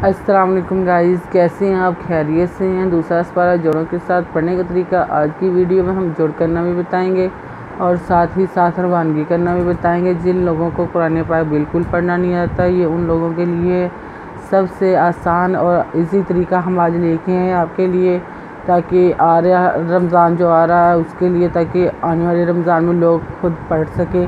अस्सलाम वालेकुम गाइस, कैसे हैं आप? खैरियत से हैं? दूसरा सपारा जोड़ों के साथ पढ़ने का तरीका आज की वीडियो में हम जोड़ करना भी बताएंगे और साथ ही साथ रवानगी करना भी बताएंगे। जिन लोगों को कुरान पाक बिल्कुल पढ़ना नहीं आता, ये उन लोगों के लिए सबसे आसान और इजी तरीका हम आज लेके हैं आपके लिए, ताकि आ रहा रमज़ान जो आ रहा है उसके लिए, ताकि आने वाले रमज़ान में लोग खुद पढ़ सकें।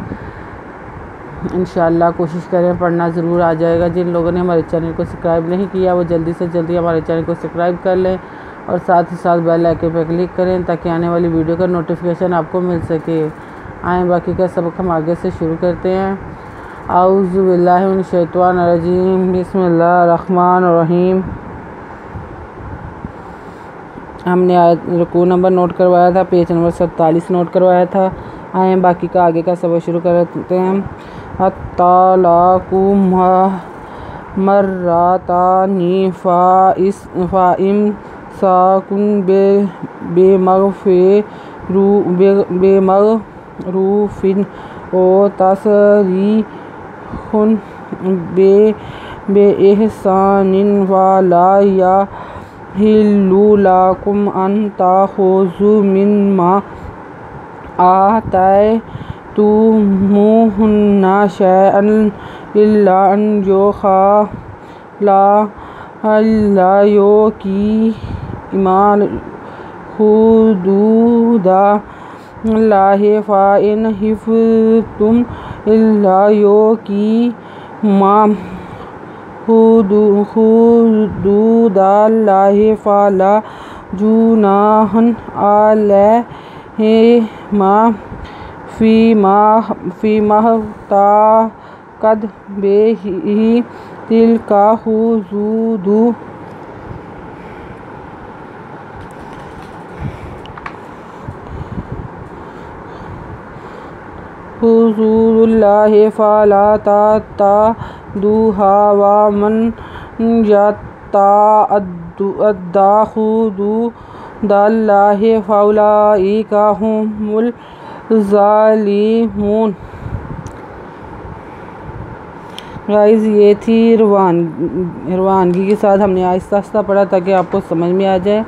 इंशाअल्लाह कोशिश करें, पढ़ना ज़रूर आ जाएगा। जिन लोगों ने हमारे चैनल को सब्सक्राइब नहीं किया वो जल्दी से जल्दी हमारे चैनल को सब्सक्राइब कर लें और साथ ही साथ बेल आइकन पर क्लिक करें ताकि आने वाली वीडियो का नोटिफिकेशन आपको मिल सके। आए बाकी का सबक हम आगे से शुरू करते हैं। आऊज़ु बिल्लाहि मिनश शैतानिर रजीम, बिस्मिल्लाहिर रहमानिर रहीम। हमने रुकू नंबर नोट करवाया था, पेज नंबर 47 नोट करवाया था। आए बाकी का आगे का सबक शुरू करते हैं। अत्तलाकु मर्रतानी फ़ाइम्साकुन बेमअरूफ़िन व तसरीहुन बेइहसानिन वला यहिल्लु लकुम अन ताख़ुज़ू मिम्मा आतैतुमूहुन्ना शैअन इल्ला अन यख़ाफ़ा युक़ीमा हुदूदल्लाहि फ़इन ख़िफ़्तुम अल्ला युक़ीमा हुदूदल्लाहि फ़ला जुनाह अलैहिमा फ़ीमाफ़्तदत बिही तिल्का हुदूदुल्लाहि फ़ला तअतदूहा वमन यतअद्दा हुदूदल्लाहि फ़उलाइका हुमुल ज़ालिमून। गाइस, ये थी रवानगी के साथ हमने आहिस्ता आहिस्ता पढ़ा ताकि आपको समझ में आ जाए।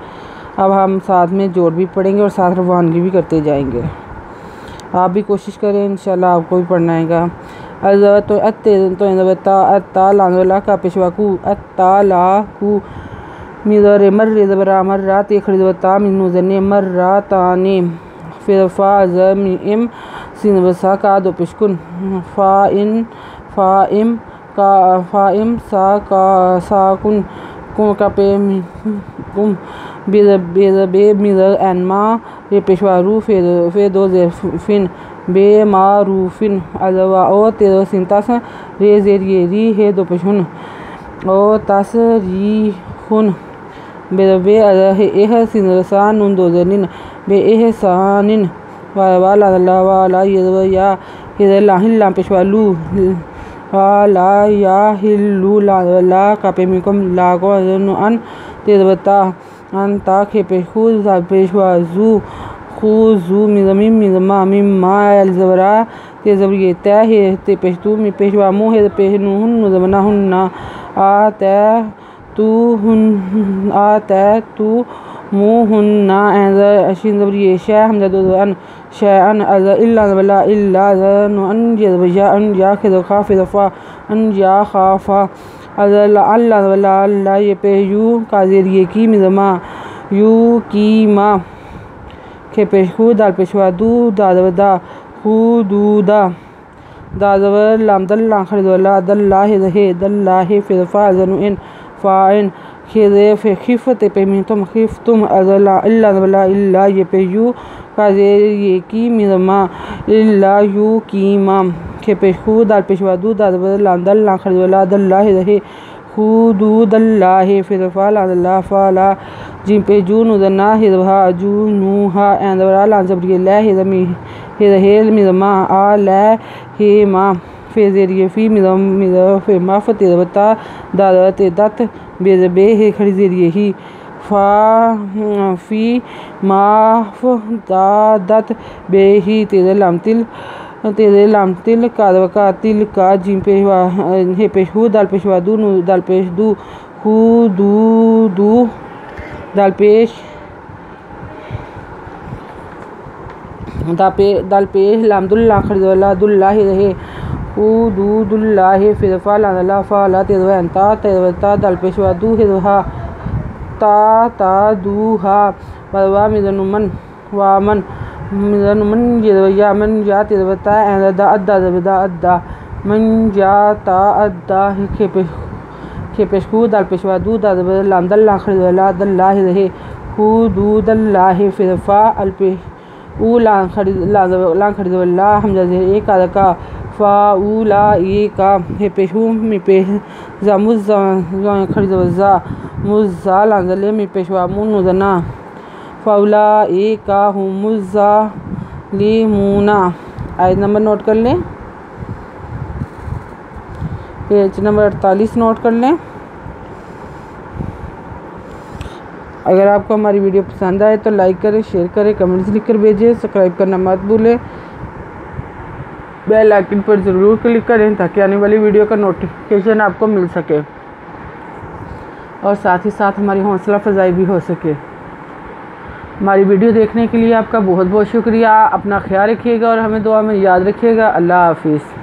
अब हम साथ में जोड़ भी पढ़ेंगे और साथ रवानगी भी करते जाएंगे। आप भी कोशिश करें, इंशाल्लाह आपको भी पढ़ना आएगा। अज़वत अत्ताला का पेशवाकू अत्तालाकू मिज़र मर्र ज़बरा मर्रात खरीदवता मिनुज़ने मर्राताने फिर फ़ाज़मिम सिनवसा का दो पेशकुन फ़ाइम सा का साकुन कुम का पे कुम बेज़बे मिज़र एनमा ये पेशवारू फे दो ज़ेफ़िन बेमारूफ़िन अज़वा ओ तेरो सिंतास रे ज़ेरिए री है दो पेशुन ओ तसरीहुन बेज़बे एह सिनसा नुन दो ज़निन बे एहसानिन वाला या हिल्ला पेशवालू ला या हिल्लू ला का पेमिकम लागो अन तेज़बता अन ताखे पेशवाजू खुजू मिज़मी मिज़मा मिम्मा अलज़बरा तेज़बरिए तय है ते पेशतू में पेशवा मुँह है पेशनुहुन मुज़मना हुन्ना आतैतु मुहुन्ना अशिन ज़बरिए शै हमजा दो अन शैअन इल्ला वला इल्ला अन यज़बया अन याखिज़ खाफ़िज़ अन याख़ाफ़ा अल्ला वला अल्ला ये पे यू का ज़ेरिए की मिज़मा यू कीमा के पेशू दाल पेशवा दू दादवदा हुदूदा दादवर लाम दल्ला खरीदवला दल्ला है दल्ला है फिर फ़ाज़नु इन फ़ाइन खिज़े फ़े खिफ़त पे में तुम खिफ़्तुम अल्ला इल्ला वला इल्ला ये पे यू का ज़ेरिए की मिज़मा इल्ला यू कीमा के पेशू दाल पेशवा दू दादवर लाम दल्ला खरीदवला दल्ला है हुदूदल्ला है फिर फ़ला फ़ला जिन पे जून उदना हिज़हा जूनूहा एंदवरा लाम ज़बरिए ला हिज़मी हिज़हेल मिज़मा आ ला हिमा फ़े ज़ेरिए फ़ी मिज़फ़े माफ़ तेज़बता दादत दत बेज़बे है खड़ी ज़ेरिए ही फ़ी माफ़्तदत बेही तेज़लाम तिल तेरे लाम तिल का तिल का जिम पेशवा हे पेशहू दाल पेशवा दू नु दाल पेश दू हु दू दू दाल पेश दाल पेश लामदुल्ला खरीदुल्ला दुल्ला ही रहे दुल्ला ही फिर फाला फाला तेरवंता तेरवता दाल पेश वादू हिरहा ता दूहा बरवा मिदनुमन वामन मिदनुमन जिरवया मन जा तेरवता एंदा अद्दा जबदा अद्दा मन जा ता अद्दा खेपेशकू दाल पेशवा दू दाल लामदल्ला खरीदुल्ला दल्ला ही रहे हु दू दल्ला ही फिर फा अल्पे ऊ लां खरीदुल्ला हमजा एक का फा ऊ ला ये का हे पेशू मी पे जामुज़ खरीदुल्ला मुज़ा लांजले मी पेशवा मुनुदना फाउला ए का मुज़ा लीमूना। आयत नंबर नोट कर लें, पेज नंबर 48 नोट कर लें। अगर आपको हमारी वीडियो पसंद आए तो लाइक करें, शेयर करें, कमेंट्स लिख कर भेजें। सब्सक्राइब करना मत भूलें, बेल आइकन पर ज़रूर क्लिक करें ताकि आने वाली वीडियो का नोटिफिकेशन आपको मिल सके और साथ ही साथ हमारी हौसला अफजाई भी हो सके। हमारी वीडियो देखने के लिए आपका बहुत बहुत शुक्रिया। अपना ख्याल रखिएगा और हमें दुआ में याद रखिएगा। अल्लाह हाफिज़।